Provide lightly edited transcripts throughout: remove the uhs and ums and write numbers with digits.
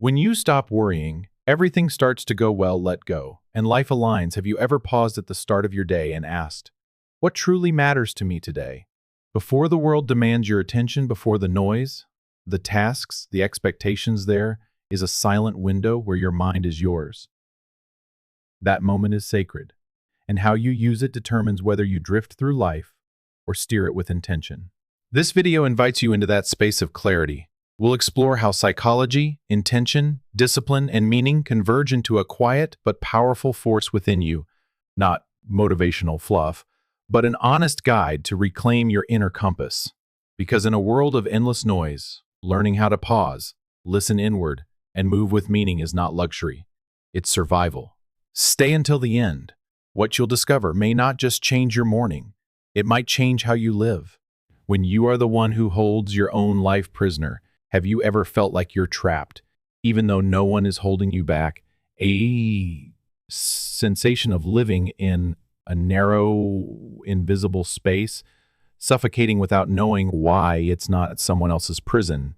When you stop worrying, everything starts to go well, let go, and life aligns. Have you ever paused at the start of your day and asked, what truly matters to me today? Before the world demands your attention, before the noise, the tasks, the expectations, there is a silent window where your mind is yours. That moment is sacred, and how you use it determines whether you drift through life or steer it with intention. This video invites you into that space of clarity. We'll explore how psychology, intention, discipline, and meaning converge into a quiet but powerful force within you, not motivational fluff, but an honest guide to reclaim your inner compass. Because in a world of endless noise, learning how to pause, listen inward, and move with meaning is not luxury, it's survival. Stay until the end. What you'll discover may not just change your morning, it might change how you live. When you are the one who holds your own life prisoner, have you ever felt like you're trapped, even though no one is holding you back? A sensation of living in a narrow, invisible space, suffocating without knowing why. It's not someone else's prison.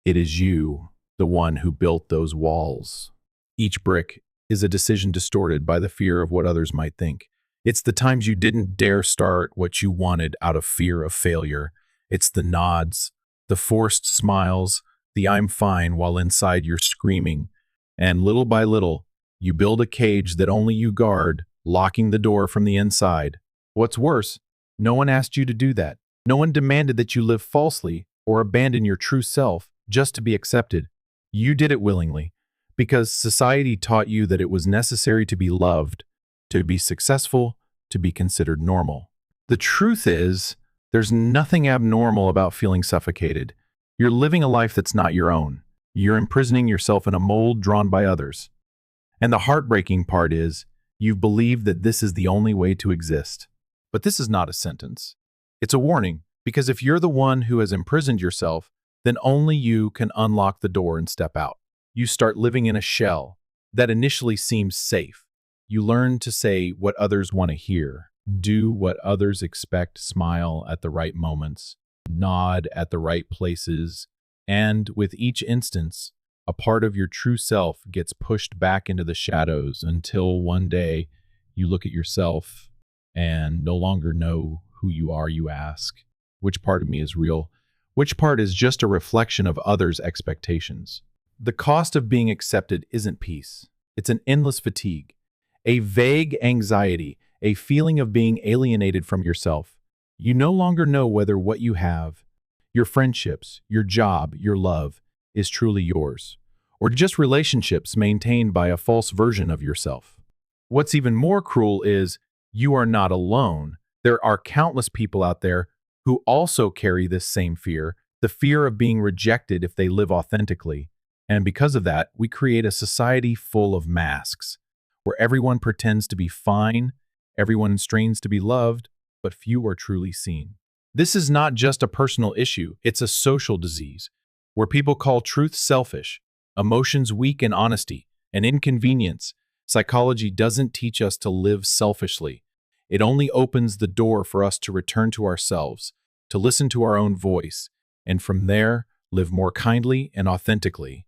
It is you, the one who built those walls. Each brick is a decision distorted by the fear of what others might think. It's the times you didn't dare start what you wanted out of fear of failure. It's the nods, the forced smiles, the I'm fine while inside you're screaming. And little by little, you build a cage that only you guard, locking the door from the inside. What's worse, no one asked you to do that. No one demanded that you live falsely or abandon your true self just to be accepted. You did it willingly, because society taught you that it was necessary to be loved, to be successful, to be considered normal. The truth is, there's nothing abnormal about feeling suffocated. You're living a life that's not your own. You're imprisoning yourself in a mold drawn by others. And the heartbreaking part is, you've believed that this is the only way to exist. But this is not a sentence. It's a warning, because if you're the one who has imprisoned yourself, then only you can unlock the door and step out. You start living in a shell that initially seems safe. You learn to say what others want to hear, do what others expect, smile at the right moments, nod at the right places, and with each instance, a part of your true self gets pushed back into the shadows until one day you look at yourself and no longer know who you are. You ask, which part of me is real? Which part is just a reflection of others' expectations? The cost of being accepted isn't peace. It's an endless fatigue, a vague anxiety, a feeling of being alienated from yourself. You no longer know whether what you have, your friendships, your job, your love, is truly yours, or just relationships maintained by a false version of yourself. What's even more cruel is you are not alone. There are countless people out there who also carry this same fear, the fear of being rejected if they live authentically. And because of that, we create a society full of masks, where everyone pretends to be fine, everyone strains to be loved, but few are truly seen. This is not just a personal issue, it's a social disease, where people call truth selfish, emotions weak, and honesty an inconvenience. Psychology doesn't teach us to live selfishly. It only opens the door for us to return to ourselves, to listen to our own voice, and from there, live more kindly and authentically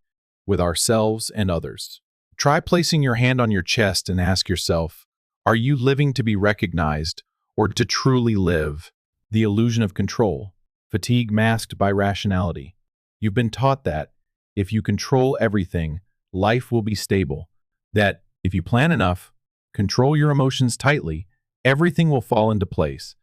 with ourselves and others. Try placing your hand on your chest and ask yourself, are you living to be recognized or to truly live? The illusion of control, fatigue masked by rationality. You've been taught that if you control everything, life will be stable. That if you plan enough, control your emotions tightly, everything will fall into place.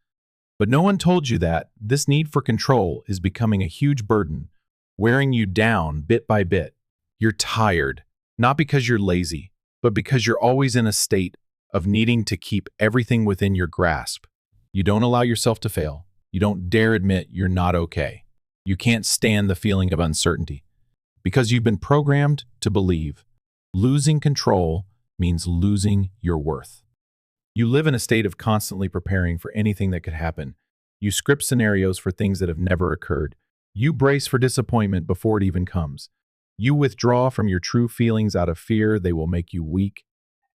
But no one told you that this need for control is becoming a huge burden, wearing you down bit by bit. You're tired, not because you're lazy, but because you're always in a state of needing to keep everything within your grasp. You don't allow yourself to fail. You don't dare admit you're not okay. You can't stand the feeling of uncertainty because you've been programmed to believe losing control means losing your worth. You live in a state of constantly preparing for anything that could happen. You script scenarios for things that have never occurred. You brace for disappointment before it even comes. You withdraw from your true feelings out of fear they will make you weak.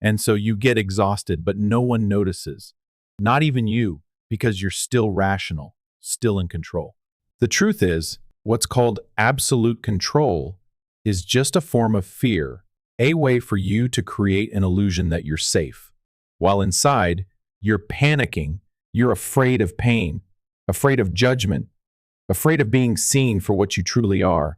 And so you get exhausted, but no one notices. Not even you, because you're still rational, still in control. The truth is, what's called absolute control is just a form of fear, a way for you to create an illusion that you're safe. While inside, you're panicking, you're afraid of pain, afraid of judgment, afraid of being seen for what you truly are.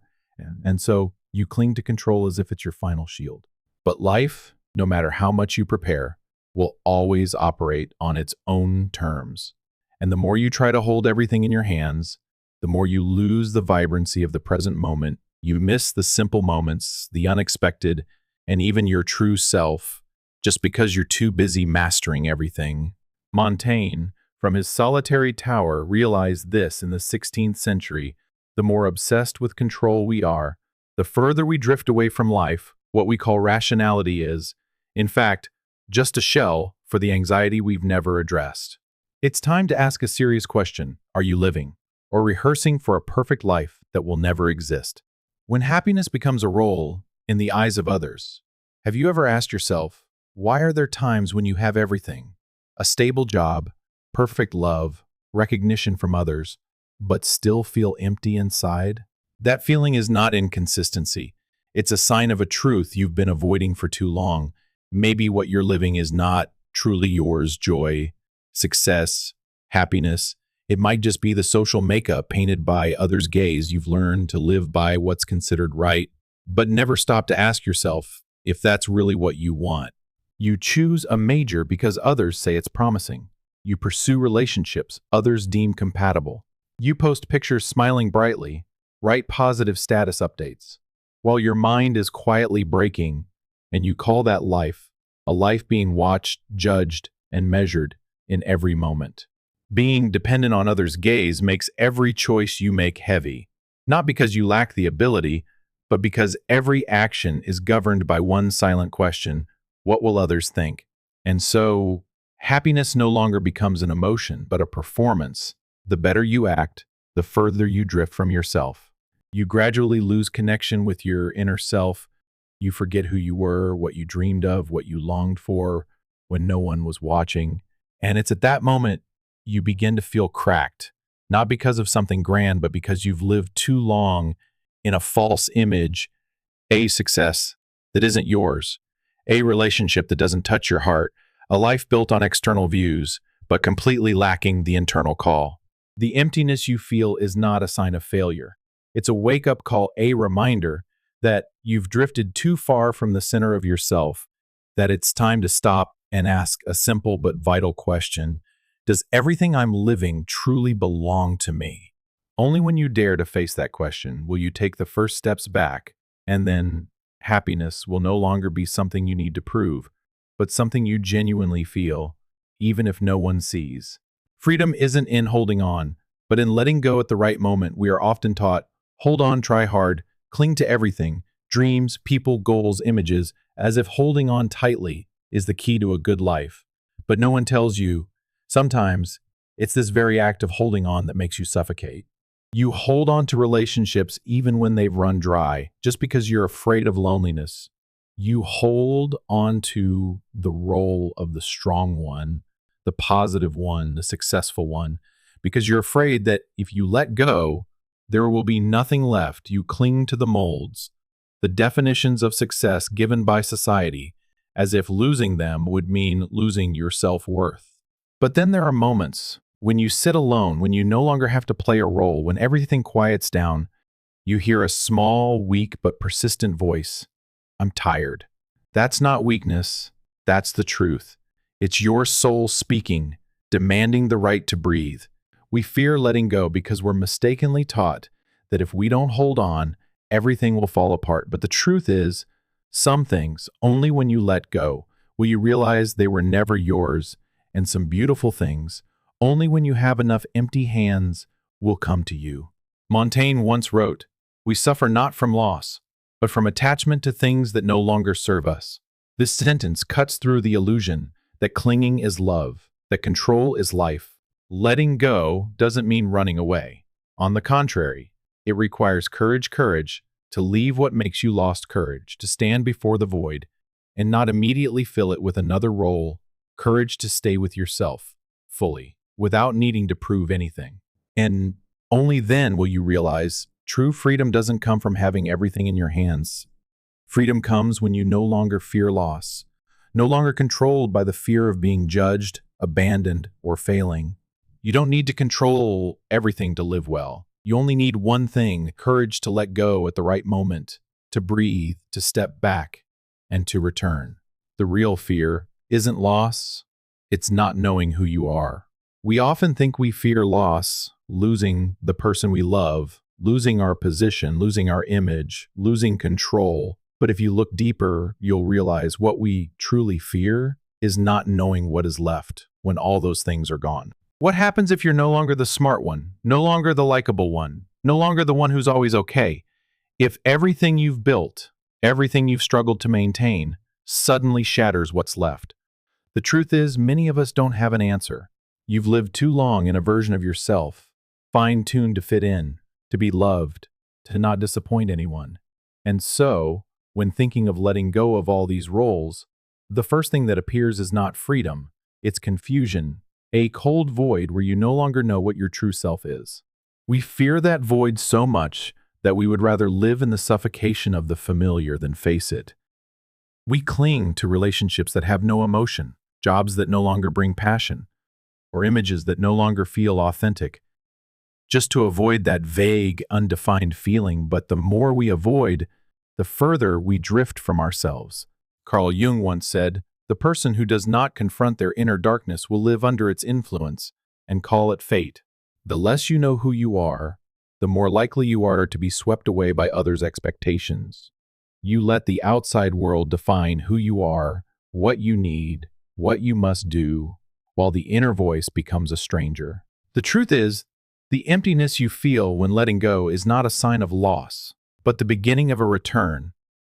And so you cling to control as if it's your final shield. But life, no matter how much you prepare, will always operate on its own terms. And the more you try to hold everything in your hands, the more you lose the vibrancy of the present moment. You miss the simple moments, the unexpected, and even your true self, just because you're too busy mastering everything. Montaigne, from his solitary tower, realized this in the 16th century. The more obsessed with control we are, the further we drift away from life. What we call rationality is, in fact, just a shell for the anxiety we've never addressed. It's time to ask a serious question. Are you living or rehearsing for a perfect life that will never exist? When happiness becomes a role in the eyes of others, have you ever asked yourself, why are there times when you have everything? A stable job, perfect love, recognition from others, but still feel empty inside? That feeling is not inconsistency. It's a sign of a truth you've been avoiding for too long. Maybe what you're living is not truly yours: joy, success, happiness. It might just be the social makeup painted by others' gaze. You've learned to live by what's considered right, but never stop to ask yourself if that's really what you want. You choose a major because others say it's promising. You pursue relationships others deem compatible. You post pictures smiling brightly, write positive status updates, while your mind is quietly breaking, and you call that life, a life being watched, judged, and measured in every moment. Being dependent on others' gaze makes every choice you make heavy, not because you lack the ability, but because every action is governed by one silent question: what will others think? And so, happiness no longer becomes an emotion, but a performance. The better you act, the further you drift from yourself. You gradually lose connection with your inner self. You forget who you were, what you dreamed of, what you longed for when no one was watching. And it's at that moment you begin to feel cracked, not because of something grand, but because you've lived too long in a false image, a success that isn't yours, a relationship that doesn't touch your heart, a life built on external views, but completely lacking the internal call. The emptiness you feel is not a sign of failure. It's a wake-up call, a reminder that you've drifted too far from the center of yourself, that it's time to stop and ask a simple but vital question: does everything I'm living truly belong to me? Only when you dare to face that question will you take the first steps back, and then happiness will no longer be something you need to prove, but something you genuinely feel, even if no one sees. Freedom isn't in holding on, but in letting go at the right moment. We are often taught, hold on, try hard, cling to everything, dreams, people, goals, images, as if holding on tightly is the key to a good life. But no one tells you, sometimes it's this very act of holding on that makes you suffocate. You hold on to relationships even when they've run dry, just because you're afraid of loneliness. You hold on to the role of the strong one, the positive one, the successful one, because you're afraid that if you let go, there will be nothing left. You cling to the molds, the definitions of success given by society, as if losing them would mean losing your self-worth. But then there are moments when you sit alone, when you no longer have to play a role, when everything quiets down. You hear a small, weak, but persistent voice: I'm tired. That's not weakness. That's the truth. It's your soul speaking, demanding the right to breathe. We fear letting go because we're mistakenly taught that if we don't hold on, everything will fall apart. But the truth is, some things, only when you let go, will you realize they were never yours, and some beautiful things, only when you have enough empty hands, will come to you. Montaigne once wrote, "We suffer not from loss, but from attachment to things that no longer serve us." This sentence cuts through the illusion that clinging is love, that control is life. Letting go doesn't mean running away. On the contrary, it requires courage to leave what makes you lost courage, to stand before the void and not immediately fill it with another role, courage to stay with yourself fully, without needing to prove anything. And only then will you realize True freedom doesn't come from having everything in your hands. Freedom comes when you no longer fear loss, no longer controlled by the fear of being judged, abandoned, or failing. You don't need to control everything to live well. You only need one thing: courage to let go at the right moment, to breathe, to step back, and to return. The real fear isn't loss, it's not knowing who you are. We often think we fear loss, losing the person we love, losing our position, losing our image, losing control. But if you look deeper, you'll realize what we truly fear is not knowing what is left when all those things are gone. What happens if you're no longer the smart one, no longer the likable one, no longer the one who's always okay? If everything you've built, everything you've struggled to maintain, suddenly shatters what's left? The truth is, many of us don't have an answer. You've lived too long in a version of yourself, fine-tuned to fit in, to be loved, to not disappoint anyone. And so, when thinking of letting go of all these roles, the first thing that appears is not freedom, it's confusion, a cold void where you no longer know what your true self is. We fear that void so much that we would rather live in the suffocation of the familiar than face it. We cling to relationships that have no emotion, jobs that no longer bring passion, or images that no longer feel authentic, just to avoid that vague, undefined feeling. But the more we avoid, the further we drift from ourselves. Carl Jung once said, "The person who does not confront their inner darkness will live under its influence and call it fate." The less you know who you are, the more likely you are to be swept away by others' expectations. You let the outside world define who you are, what you need, what you must do, while the inner voice becomes a stranger. The truth is, the emptiness you feel when letting go is not a sign of loss, but the beginning of a return.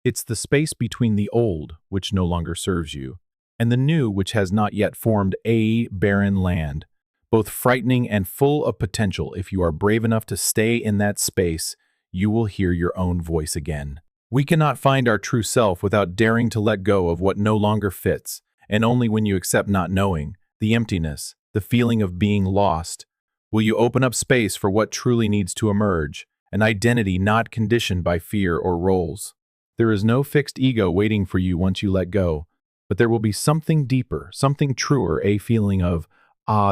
It's the space between the old, which no longer serves you, and the new, which has not yet formed a barren land, both frightening and full of potential. If you are brave enough to stay in that space, you will hear your own voice again. We cannot find our true self without daring to let go of what no longer fits, and only when you accept not knowing, the emptiness, the feeling of being lost, will you open up space for what truly needs to emerge, an identity not conditioned by fear or roles. There is no fixed ego waiting for you once you let go, but there will be something deeper, something truer, a feeling of,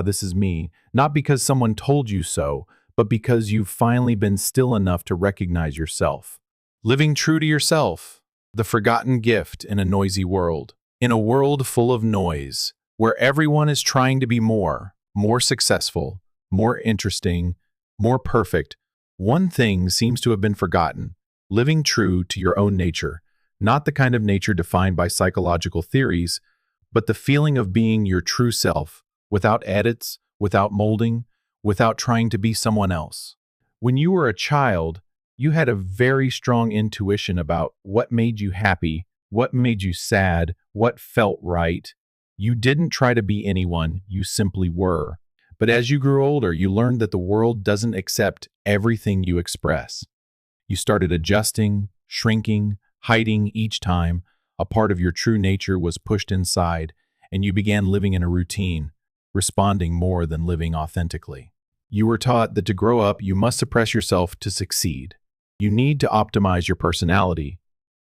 this is me, not because someone told you so, but because you've finally been still enough to recognize yourself. Living true to yourself, the forgotten gift in a noisy world. In a world full of noise, where everyone is trying to be more successful, more interesting, more perfect, one thing seems to have been forgotten: living true to your own nature, not the kind of nature defined by psychological theories, but the feeling of being your true self, without edits, without molding, without trying to be someone else. When you were a child, you had a very strong intuition about what made you happy, what made you sad, what felt right. You didn't try to be anyone, you simply were. But as you grew older, you learned that the world doesn't accept everything you express. You started adjusting, shrinking, hiding each time a part of your true nature was pushed inside, and you began living in a routine, responding more than living authentically. You were taught that to grow up, you must suppress yourself to succeed. You need to optimize your personality,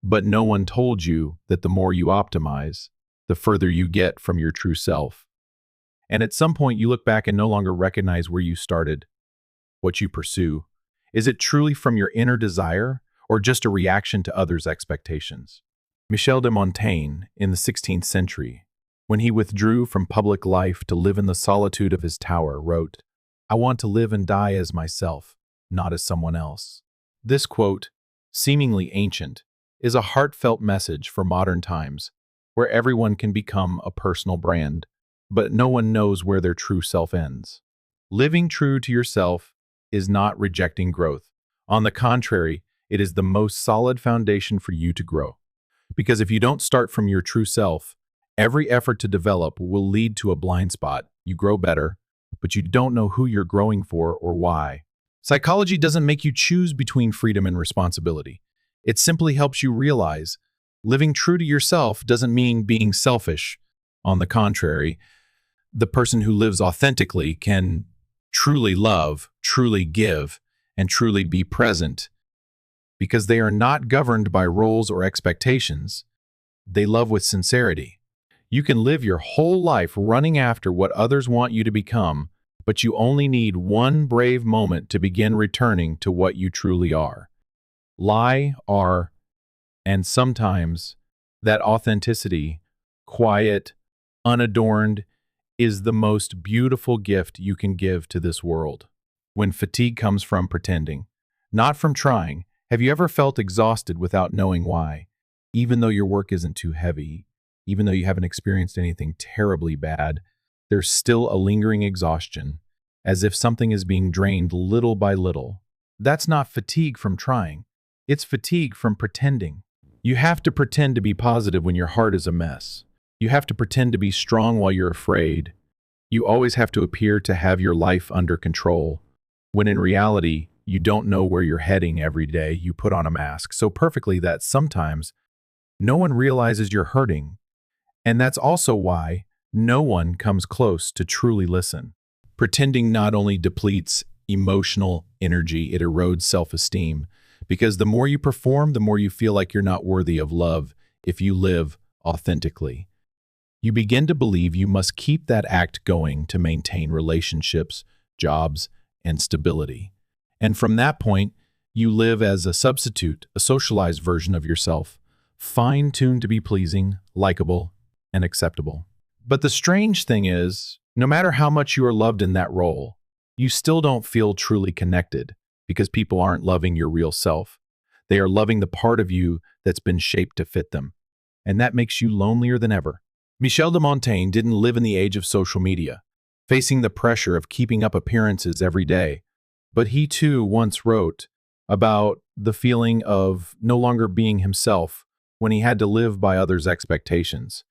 but no one told you that the more you optimize, the further you get from your true self. And at some point, you look back and no longer recognize where you started, what you pursue. Is it truly from your inner desire, or just a reaction to others' expectations? Michel de Montaigne, in the 16th century, when he withdrew from public life to live in the solitude of his tower, wrote, "I want to live and die as myself, not as someone else." This quote, seemingly ancient, is a heartfelt message for modern times, where everyone can become a personal brand, but no one knows where their true self ends. Living true to yourself is not rejecting growth. On the contrary, it is the most solid foundation for you to grow. Because if you don't start from your true self, every effort to develop will lead to a blind spot. You grow better, but you don't know who you're growing for or why. Psychology doesn't make you choose between freedom and responsibility. It simply helps you realize living true to yourself doesn't mean being selfish. On the contrary, the person who lives authentically can truly love, truly give, and truly be present because they are not governed by roles or expectations. They love with sincerity. You can live your whole life running after what others want you to become, but you only need one brave moment to begin returning to what you truly are. Lie, are, and sometimes that authenticity, quiet, unadorned, is the most beautiful gift you can give to this world. When fatigue comes from pretending, not from trying, have you ever felt exhausted without knowing why? Even though your work isn't too heavy, even though you haven't experienced anything terribly bad, there's still a lingering exhaustion, as if something is being drained little by little. That's not fatigue from trying. It's fatigue from pretending. You have to pretend to be positive when your heart is a mess. You have to pretend to be strong while you're afraid. You always have to appear to have your life under control, when in reality, you don't know where you're heading every day. You put on a mask so perfectly that sometimes no one realizes you're hurting. And that's also why no one comes close to truly listen. Pretending not only depletes emotional energy, it erodes self-esteem. Because the more you perform, the more you feel like you're not worthy of love if you live authentically. You begin to believe you must keep that act going to maintain relationships, jobs, and stability. And from that point, you live as a substitute, a socialized version of yourself, fine-tuned to be pleasing, likable, and acceptable. But the strange thing is, no matter how much you are loved in that role, you still don't feel truly connected because people aren't loving your real self. They are loving the part of you that's been shaped to fit them. And that makes you lonelier than ever. Michel de Montaigne didn't live in the age of social media, facing the pressure of keeping up appearances every day. But he too once wrote about the feeling of no longer being himself when he had to live by others' expectations.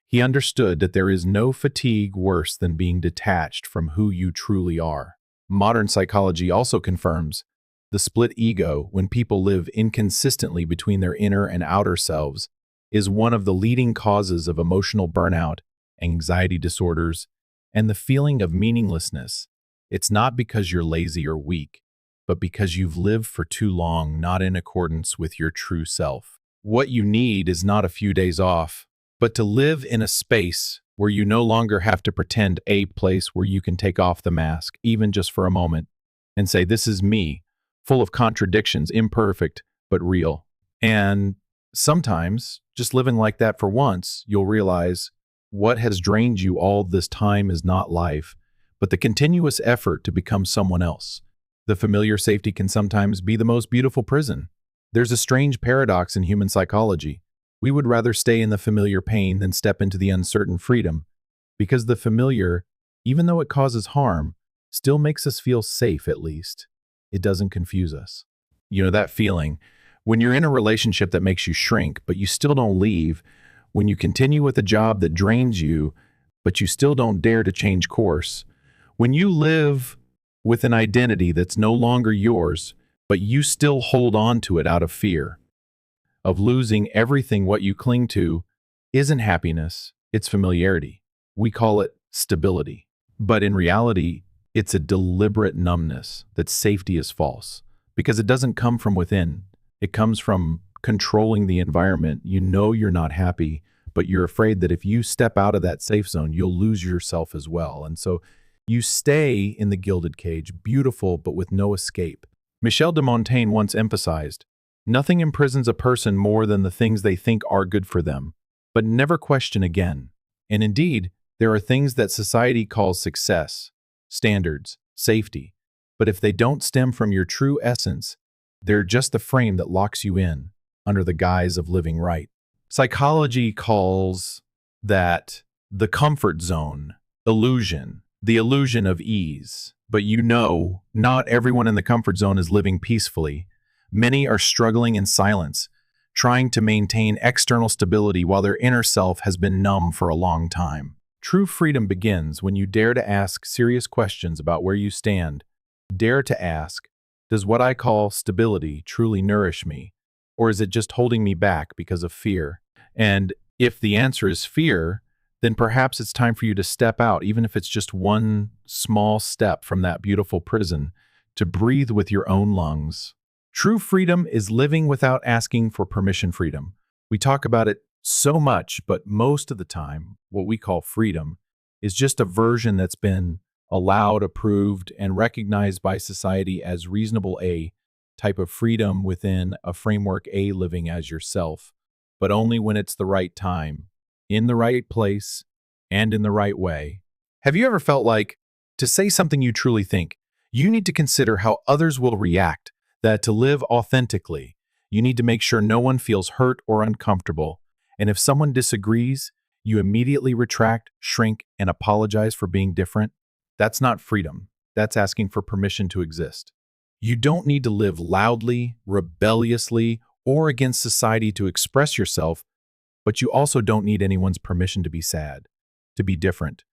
He understood that there is no fatigue worse than being detached from who you truly are. Modern psychology also confirms the split ego, when people live inconsistently between their inner and outer selves, is one of the leading causes of emotional burnout, anxiety disorders, and the feeling of meaninglessness. It's not because you're lazy or weak, but because you've lived for too long not in accordance with your true self. What you need is not a few days off, but to live in a space where you no longer have to pretend, a place where you can take off the mask, even just for a moment, and say, this is me, full of contradictions, imperfect, but real. And sometimes, just living like that for once, you'll realize what has drained you all this time is not life, but the continuous effort to become someone else. The familiar safety can sometimes be the most beautiful prison. There's a strange paradox in human psychology. We would rather stay in the familiar pain than step into the uncertain freedom, because the familiar, even though it causes harm, still makes us feel safe at least. It doesn't confuse us. You know that feeling when you're in a relationship that makes you shrink, but you still don't leave, when you continue with a job that drains you, but you still don't dare to change course, when you live with an identity that's no longer yours, but you still hold on to it out of fear of losing everything what you cling to, isn't happiness, it's familiarity. We call it stability. But in reality, it's a deliberate numbness that safety is false, because it doesn't come from within. It comes from controlling the environment. You know you're not happy, but you're afraid that if you step out of that safe zone, you'll lose yourself as well. And so you stay in the gilded cage, beautiful but with no escape. Michel de Montaigne once emphasized, nothing imprisons a person more than the things they think are good for them, but never question again. And indeed, there are things that society calls success, standards, safety, but if they don't stem from your true essence, they're just the frame that locks you in under the guise of living right. Psychology calls that the comfort zone, illusion, the illusion of ease. But you know, not everyone in the comfort zone is living peacefully. Many are struggling in silence, trying to maintain external stability while their inner self has been numb for a long time. True freedom begins when you dare to ask serious questions about where you stand. Dare to ask, does what I call stability truly nourish me? Or is it just holding me back because of fear? And if the answer is fear, then perhaps it's time for you to step out, even if it's just one small step from that beautiful prison, to breathe with your own lungs. True freedom is living without asking for permission freedom. We talk about it so much, but most of the time, what we call freedom is just a version that's been allowed, approved, and recognized by society as reasonable A type of freedom within a framework A living as yourself, but only when it's the right time, in the right place, and in the right way. Have you ever felt like, to say something you truly think, you need to consider how others will react, that to live authentically, you need to make sure no one feels hurt or uncomfortable, and if someone disagrees, you immediately retract, shrink, and apologize for being different? That's not freedom. That's asking for permission to exist. You don't need to live loudly, rebelliously, or against society to express yourself, but you also don't need anyone's permission to be sad, to be different,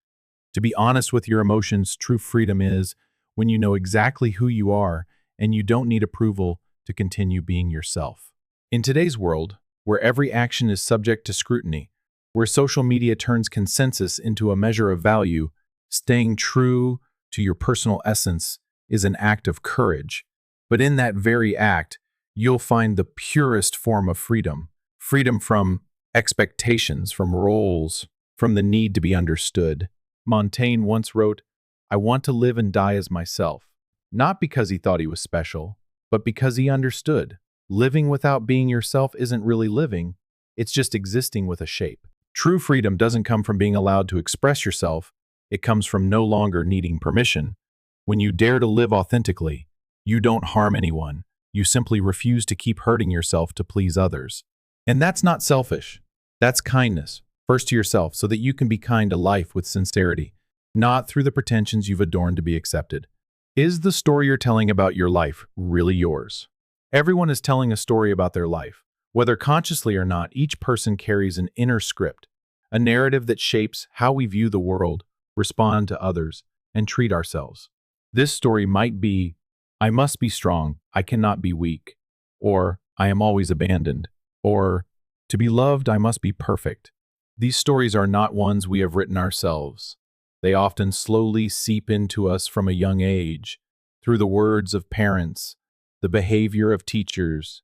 to be honest with your emotions. True freedom is when you know exactly who you are and you don't need approval to continue being yourself. In today's world, where every action is subject to scrutiny, where social media turns consensus into a measure of value, staying true to your personal essence is an act of courage. But in that very act, you'll find the purest form of freedom. Freedom from expectations, from roles, from the need to be understood. Montaigne once wrote, "I want to live and die as myself," not because he thought he was special, but because he understood. Living without being yourself isn't really living, it's just existing with a shape. True freedom doesn't come from being allowed to express yourself, it comes from no longer needing permission. When you dare to live authentically, you don't harm anyone, you simply refuse to keep hurting yourself to please others. And that's not selfish, that's kindness, first to yourself, so that you can be kind to life with sincerity, not through the pretensions you've adorned to be accepted. Is the story you're telling about your life really yours? Everyone is telling a story about their life. Whether consciously or not, each person carries an inner script, a narrative that shapes how we view the world, respond to others, and treat ourselves. This story might be, "I must be strong, I cannot be weak," or "I am always abandoned," or "To be loved, I must be perfect." These stories are not ones we have written ourselves. They often slowly seep into us from a young age, through the words of parents, the behavior of teachers,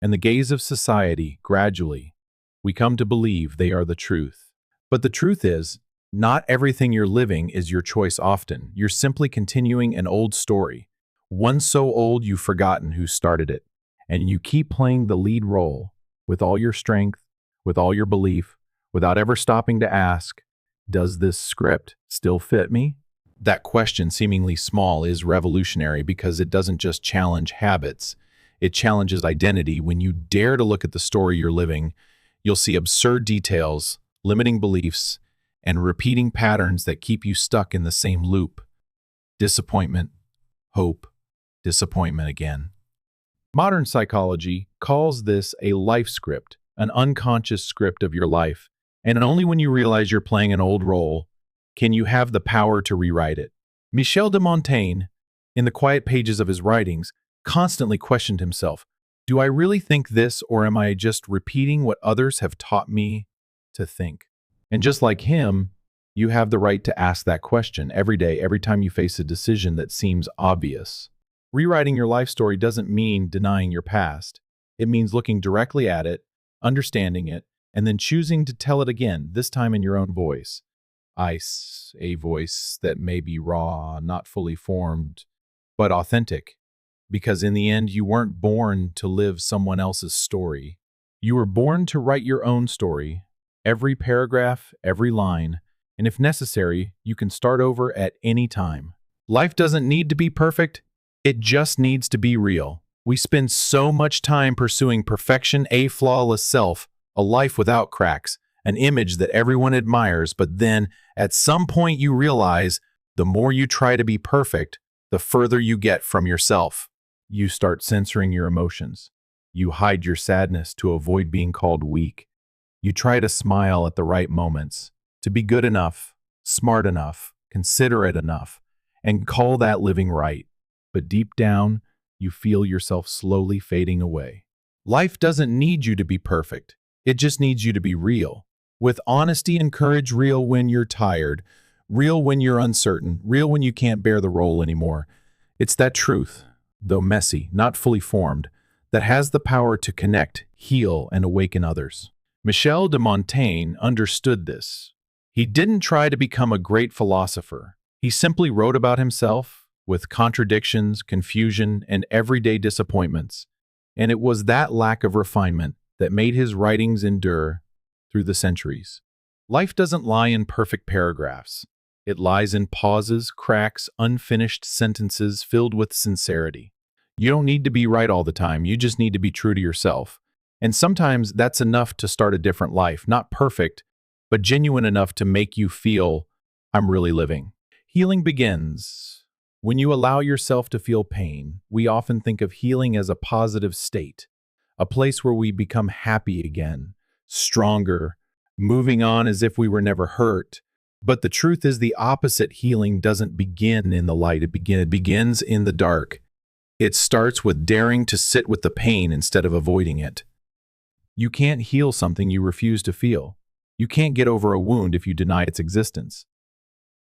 and the gaze of society. Gradually, we come to believe they are the truth. But the truth is, not everything you're living is your choice often. You're simply continuing an old story, one so old you've forgotten who started it, and you keep playing the lead role with all your strength, with all your belief, without ever stopping to ask, does this script still fit me? That question, seemingly small, is revolutionary because it doesn't just challenge habits, it challenges identity. When you dare to look at the story you're living, you'll see absurd details, limiting beliefs, and repeating patterns that keep you stuck in the same loop. Disappointment, hope, disappointment again. Modern psychology calls this a life script, an unconscious script of your life, and only when you realize you're playing an old role can you have the power to rewrite it. Michel de Montaigne, in the quiet pages of his writings, constantly questioned himself, do I really think this, or am I just repeating what others have taught me to think? And just like him, you have the right to ask that question every day, every time you face a decision that seems obvious. Rewriting your life story doesn't mean denying your past. It means looking directly at it, understanding it, and then choosing to tell it again, this time in your own voice. A voice that may be raw, not fully formed, but authentic. Because in the end, you weren't born to live someone else's story. You were born to write your own story, every paragraph, every line, and if necessary, you can start over at any time. Life doesn't need to be perfect, it just needs to be real. We spend so much time pursuing perfection, a flawless self, a life without cracks, an image that everyone admires, but then, at some point you realize, the more you try to be perfect, the further you get from yourself. You start censoring your emotions. You hide your sadness to avoid being called weak. You try to smile at the right moments, to be good enough, smart enough, considerate enough, and call that living right. But deep down, you feel yourself slowly fading away. Life doesn't need you to be perfect. It just needs you to be real. With honesty and courage, real when you're tired, real when you're uncertain, real when you can't bear the role anymore. It's that truth, though messy, not fully formed, that has the power to connect, heal, and awaken others. Michel de Montaigne understood this. He didn't try to become a great philosopher. He simply wrote about himself with contradictions, confusion, and everyday disappointments. And it was that lack of refinement that made his writings endure through the centuries. Life doesn't lie in perfect paragraphs. It lies in pauses, cracks, unfinished sentences filled with sincerity. You don't need to be right all the time. You just need to be true to yourself. And sometimes that's enough to start a different life. Not perfect, but genuine enough to make you feel, I'm really living. Healing begins when you allow yourself to feel pain. We often think of healing as a positive state, a place where we become happy again, stronger, moving on as if we were never hurt. But the truth is the opposite. Healing doesn't begin in the light. It begins in the dark. It starts with daring to sit with the pain instead of avoiding it. You can't heal something you refuse to feel. You can't get over a wound if you deny its existence.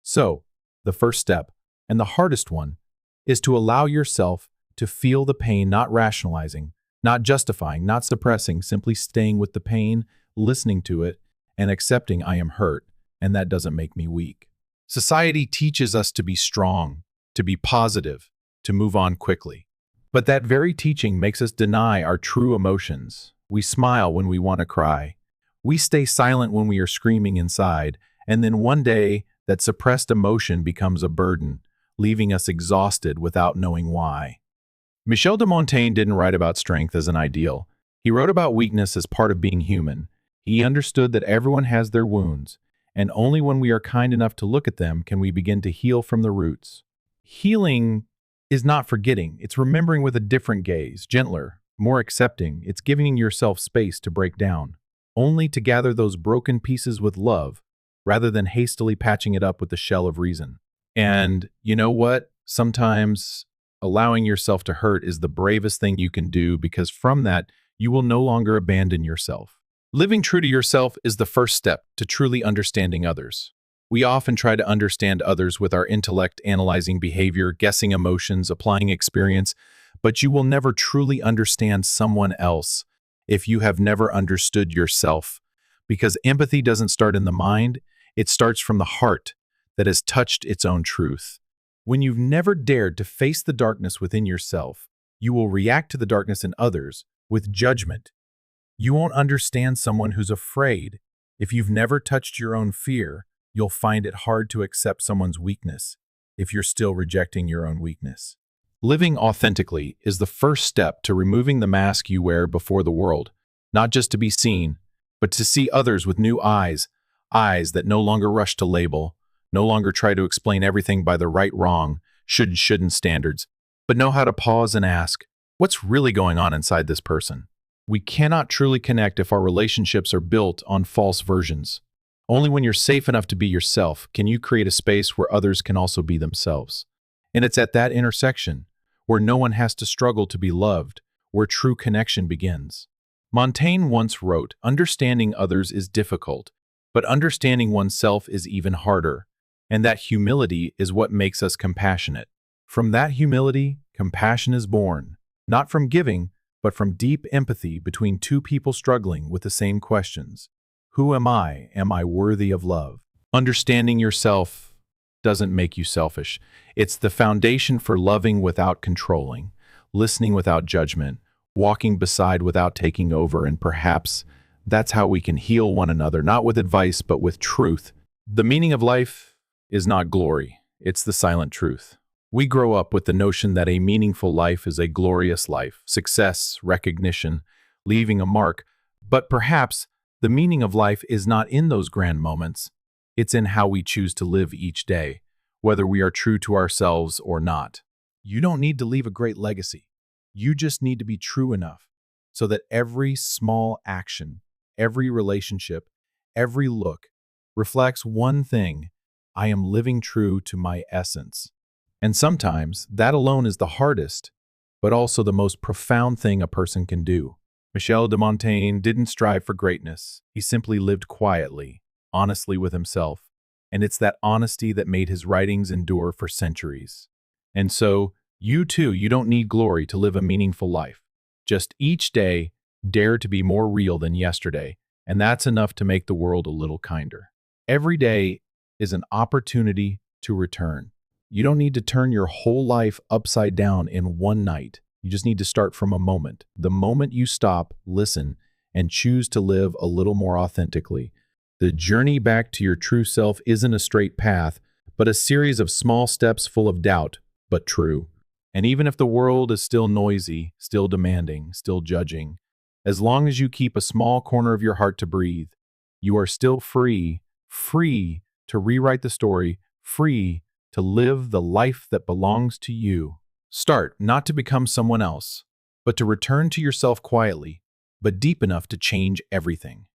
So, the first step, and the hardest one, is to allow yourself to feel the pain, not rationalizing, not justifying, not suppressing, simply staying with the pain, listening to it, and accepting I am hurt, and that doesn't make me weak. Society teaches us to be strong, to be positive, to move on quickly. But that very teaching makes us deny our true emotions. We smile when we want to cry. We stay silent when we are screaming inside, and then one day, that suppressed emotion becomes a burden, leaving us exhausted without knowing why. Michel de Montaigne didn't write about strength as an ideal. He wrote about weakness as part of being human. He understood that everyone has their wounds, and only when we are kind enough to look at them can we begin to heal from the roots. Healing is not forgetting. It's remembering with a different gaze, gentler, more accepting. It's giving yourself space to break down, only to gather those broken pieces with love, rather than hastily patching it up with the shell of reason. And you know what? Sometimes allowing yourself to hurt is the bravest thing you can do, because from that, you will no longer abandon yourself. Living true to yourself is the first step to truly understanding others. We often try to understand others with our intellect, analyzing behavior, guessing emotions, applying experience, but you will never truly understand someone else if you have never understood yourself. Because empathy doesn't start in the mind, it starts from the heart that has touched its own truth. When you've never dared to face the darkness within yourself, you will react to the darkness in others with judgment. You won't understand someone who's afraid. If you've never touched your own fear, you'll find it hard to accept someone's weakness if you're still rejecting your own weakness. Living authentically is the first step to removing the mask you wear before the world, not just to be seen, but to see others with new eyes, eyes that no longer rush to label, no longer try to explain everything by the right, wrong, should, shouldn't standards, but know how to pause and ask, what's really going on inside this person? We cannot truly connect if our relationships are built on false versions. Only when you're safe enough to be yourself can you create a space where others can also be themselves. And it's at that intersection, where no one has to struggle to be loved, where true connection begins. Montaigne once wrote, "Understanding others is difficult, but understanding oneself is even harder, and that humility is what makes us compassionate." From that humility, compassion is born, not from giving, but from deep empathy between two people struggling with the same questions. Who am I? Am I worthy of love? Understanding yourself doesn't make you selfish. It's the foundation for loving without controlling, listening without judgment, walking beside without taking over, and perhaps that's how we can heal one another, not with advice, but with truth. The meaning of life is not glory. It's the silent truth. We grow up with the notion that a meaningful life is a glorious life, success, recognition, leaving a mark. But perhaps the meaning of life is not in those grand moments. It's in how we choose to live each day, whether we are true to ourselves or not. You don't need to leave a great legacy. You just need to be true enough so that every small action, every relationship, every look reflects one thing: I am living true to my essence. And sometimes that alone is the hardest, but also the most profound thing a person can do. Michel de Montaigne didn't strive for greatness. He simply lived quietly, honestly with himself. And it's that honesty that made his writings endure for centuries. And so, You too, you don't need glory to live a meaningful life. Just each day, dare to be more real than yesterday, and that's enough to make the world a little kinder. Every day is an opportunity to return. You don't need to turn your whole life upside down in one night. You just need to start from a moment. The moment you stop, listen, and choose to live a little more authentically. The journey back to your true self isn't a straight path, but a series of small steps full of doubt, but true. And even if the world is still noisy, still demanding, still judging, as long as you keep a small corner of your heart to breathe, you are still free, free to rewrite the story, free to live the life that belongs to you. Start not to become someone else, but to return to yourself quietly, but deep enough to change everything.